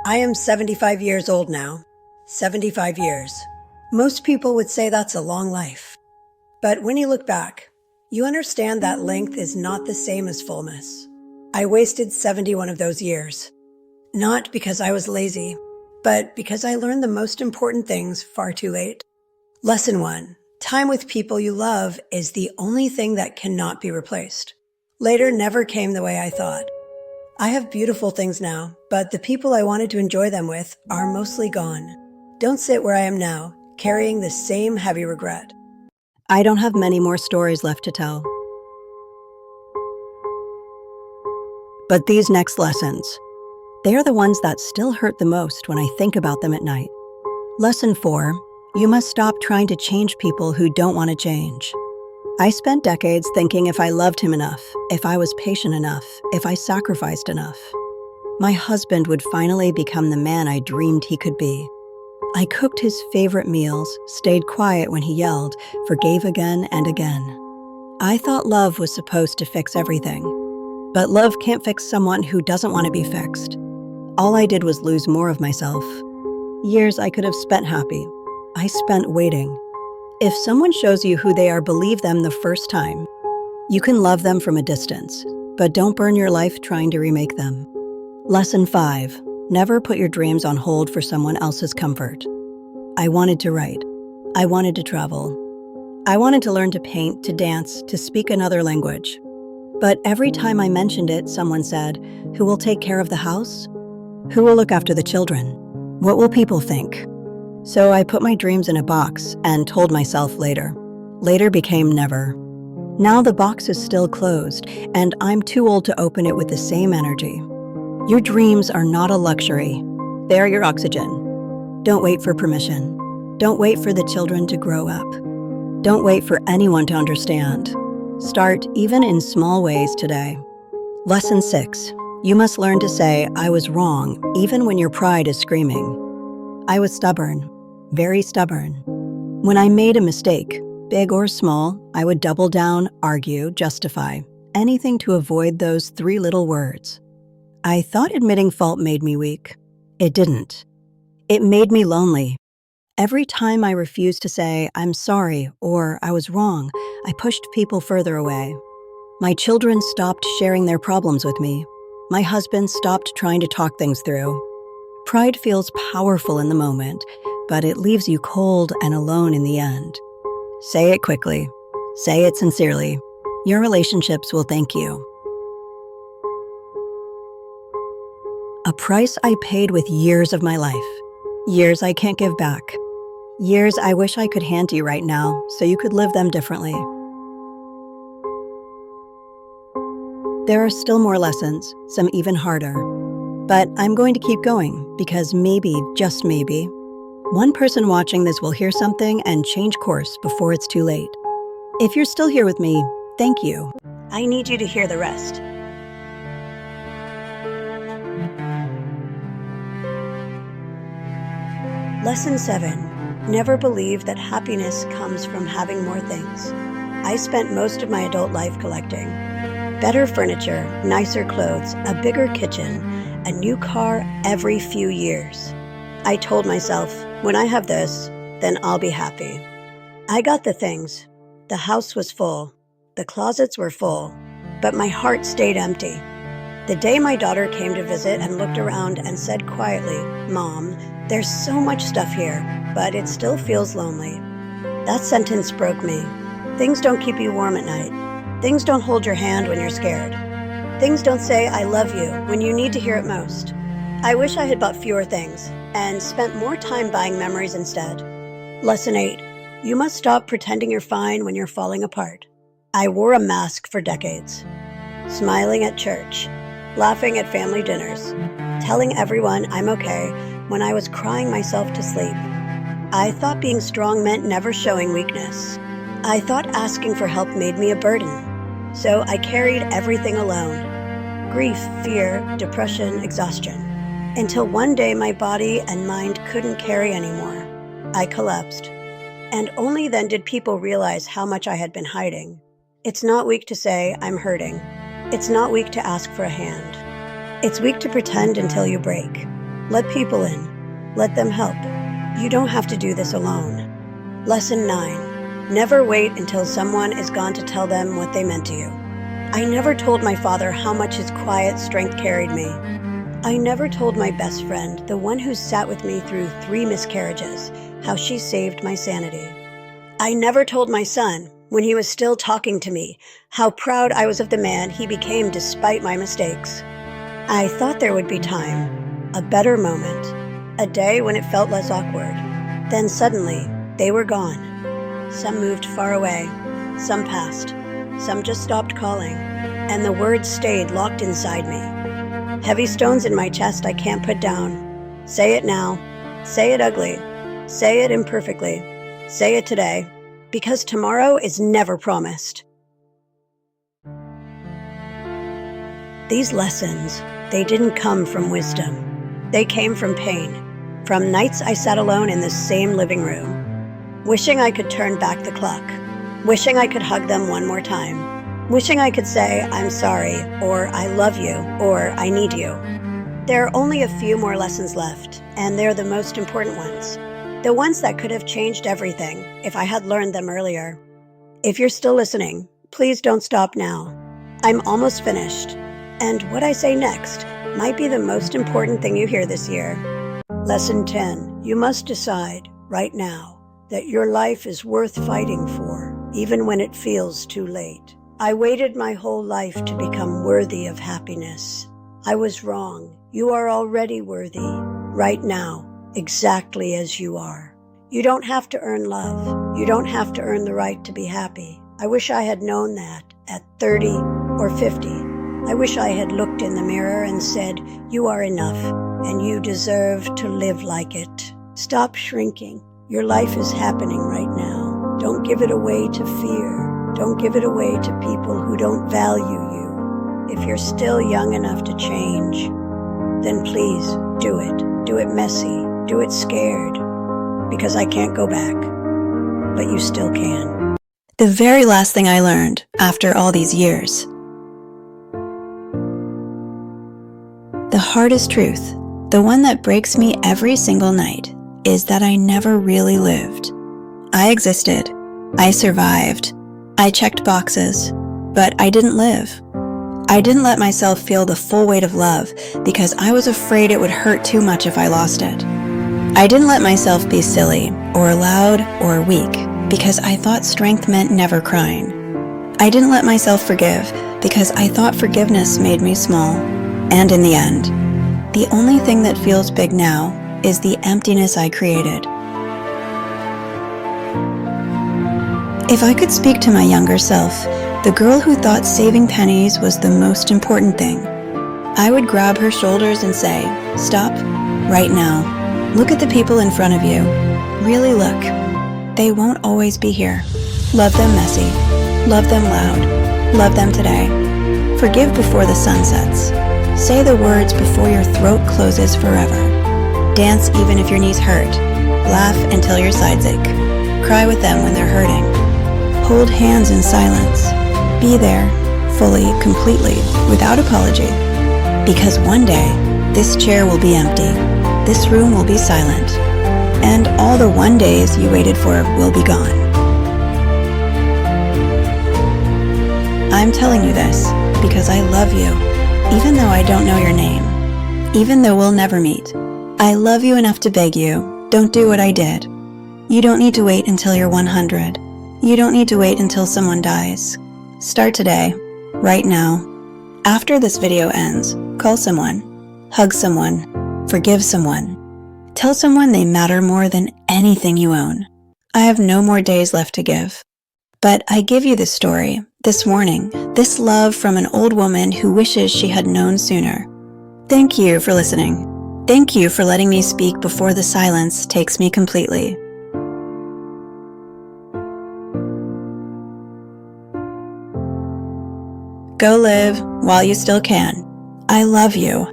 I am 75 years old now. 75 years. Most people would say that's a long life. But when you look back, you understand that length is not the same as fullness. I wasted 71 of those years. Not because I was lazy, but because I learned the most important things far too late. Lesson 1. Time with people you love is the only thing that cannot be replaced. Later never came the way I thought. I have beautiful things now, but the people I wanted to enjoy them with are mostly gone. Don't sit where I am now, carrying the same heavy regret. I don't have many more stories left to tell. But these next lessons, they are the ones that still hurt the most when I think about them at night. Lesson 4. You must stop trying to change people who don't want to change. I spent decades thinking if I loved him enough, if I was patient enough, if I sacrificed enough, my husband would finally become the man I dreamed he could be. I cooked his favorite meals, stayed quiet when he yelled, forgave again and again. I thought love was supposed to fix everything. But love can't fix someone who doesn't want to be fixed. All I did was lose more of myself. Years I could have spent happy. I spent waiting. If someone shows you who they are, believe them the first time. You can love them from a distance, but don't burn your life trying to remake them. Lesson 5. Never put your dreams on hold for someone else's comfort. I wanted to write. I wanted to travel. I wanted to learn to paint, to dance, to speak another language. But every time I mentioned it, someone said, "Who will take care of the house? Who will look after the children? What will people think?" So I put my dreams in a box and told myself later. Later became never. Now the box is still closed, and I'm too old to open it with the same energy. Your dreams are not a luxury. They are your oxygen. Don't wait for permission. Don't wait for the children to grow up. Don't wait for anyone to understand. Start even in small ways today. Lesson 6. You must learn to say, "I was wrong," even when your pride is screaming. I was stubborn. Very stubborn. When I made a mistake, big or small, I would double down, argue, justify, anything to avoid those 3 little words. I thought admitting fault made me weak. It didn't. It made me lonely. Every time I refused to say, "I'm sorry," or "I was wrong," I pushed people further away. My children stopped sharing their problems with me. My husband stopped trying to talk things through. Pride feels powerful in the moment, but it leaves you cold and alone in the end. Say it quickly. Say it sincerely. Your relationships will thank you. A price I paid with years of my life. Years I can't give back. Years I wish I could hand to you right now so you could live them differently. There are still more lessons, some even harder. But I'm going to keep going because maybe, just maybe, one person watching this will hear something and change course before it's too late. If you're still here with me, thank you. I need you to hear the rest. Lesson 7. Never believe that happiness comes from having more things. I spent most of my adult life collecting. Better furniture, nicer clothes, a bigger kitchen, a new car every few years. I told myself, when I have this, then I'll be happy. I got the things. The house was full. The closets were full. But my heart stayed empty. The day my daughter came to visit and looked around and said quietly, "Mom, there's so much stuff here, but it still feels lonely." That sentence broke me. Things don't keep you warm at night. Things don't hold your hand when you're scared. Things don't say, "I love you," when you need to hear it most. I wish I had bought fewer things and spent more time buying memories instead. Lesson 8. You must stop pretending you're fine when you're falling apart. I wore a mask for decades. Smiling at church, laughing at family dinners, telling everyone I'm okay when I was crying myself to sleep. I thought being strong meant never showing weakness. I thought asking for help made me a burden. So I carried everything alone. Grief, fear, depression, exhaustion. Until one day my body and mind couldn't carry anymore. I collapsed. And only then did people realize how much I had been hiding. It's not weak to say, "I'm hurting." It's not weak to ask for a hand. It's weak to pretend until you break. Let people in. Let them help. You don't have to do this alone. Lesson 9. Never wait until someone is gone to tell them what they meant to you. I never told my father how much his quiet strength carried me. I never told my best friend, the one who sat with me through 3 miscarriages, how she saved my sanity. I never told my son, when he was still talking to me, how proud I was of the man he became despite my mistakes. I thought there would be time, a better moment, a day when it felt less awkward. Then suddenly, they were gone. Some moved far away, some passed, some just stopped calling, and the words stayed locked inside me. Heavy stones in my chest I can't put down. Say it now. Say it ugly. Say it imperfectly. Say it today. Because tomorrow is never promised. These lessons, they didn't come from wisdom. They came from pain. From nights I sat alone in the same living room, wishing I could turn back the clock, wishing I could hug them one more time. Wishing I could say, I'm sorry, or I love you, or I need you. There are only a few more lessons left, and they're the most important ones. The ones that could have changed everything if I had learned them earlier. If you're still listening, please don't stop now. I'm almost finished, and what I say next might be the most important thing you hear this year. Lesson 10. You must decide, right now, that your life is worth fighting for, even when it feels too late. I waited my whole life to become worthy of happiness. I was wrong. You are already worthy, right now, exactly as you are. You don't have to earn love. You don't have to earn the right to be happy. I wish I had known that at 30 or 50. I wish I had looked in the mirror and said, you are enough, and you deserve to live like it. Stop shrinking. Your life is happening right now. Don't give it away to fear. Don't give it away to people who don't value you. If you're still young enough to change, then please do it. Do it messy. Do it scared. Because I can't go back. But you still can. The very last thing I learned after all these years. The hardest truth, the one that breaks me every single night, is that I never really lived. I existed. I survived. I checked boxes, but I didn't live. I didn't let myself feel the full weight of love because I was afraid it would hurt too much if I lost it. I didn't let myself be silly or loud or weak because I thought strength meant never crying. I didn't let myself forgive because I thought forgiveness made me small. And in the end, the only thing that feels big now is the emptiness I created. If I could speak to my younger self, the girl who thought saving pennies was the most important thing, I would grab her shoulders and say, stop, right now. Look at the people in front of you. Really look. They won't always be here. Love them messy. Love them loud. Love them today. Forgive before the sun sets. Say the words before your throat closes forever. Dance even if your knees hurt. Laugh until your sides ache. Cry with them when they're hurting. Hold hands in silence. Be there, fully, completely, without apology. Because one day, this chair will be empty. This room will be silent. And all the one days you waited for will be gone. I'm telling you this because I love you, even though I don't know your name, even though we'll never meet. I love you enough to beg you, don't do what I did. You don't need to wait until you're 100. You don't need to wait until someone dies. Start today, right now. After this video ends, call someone, hug someone, forgive someone. Tell someone they matter more than anything you own. I have no more days left to give. But I give you this story, this warning, this love from an old woman who wishes she had known sooner. Thank you for listening. Thank you for letting me speak before the silence takes me completely. Go live while you still can. I love you.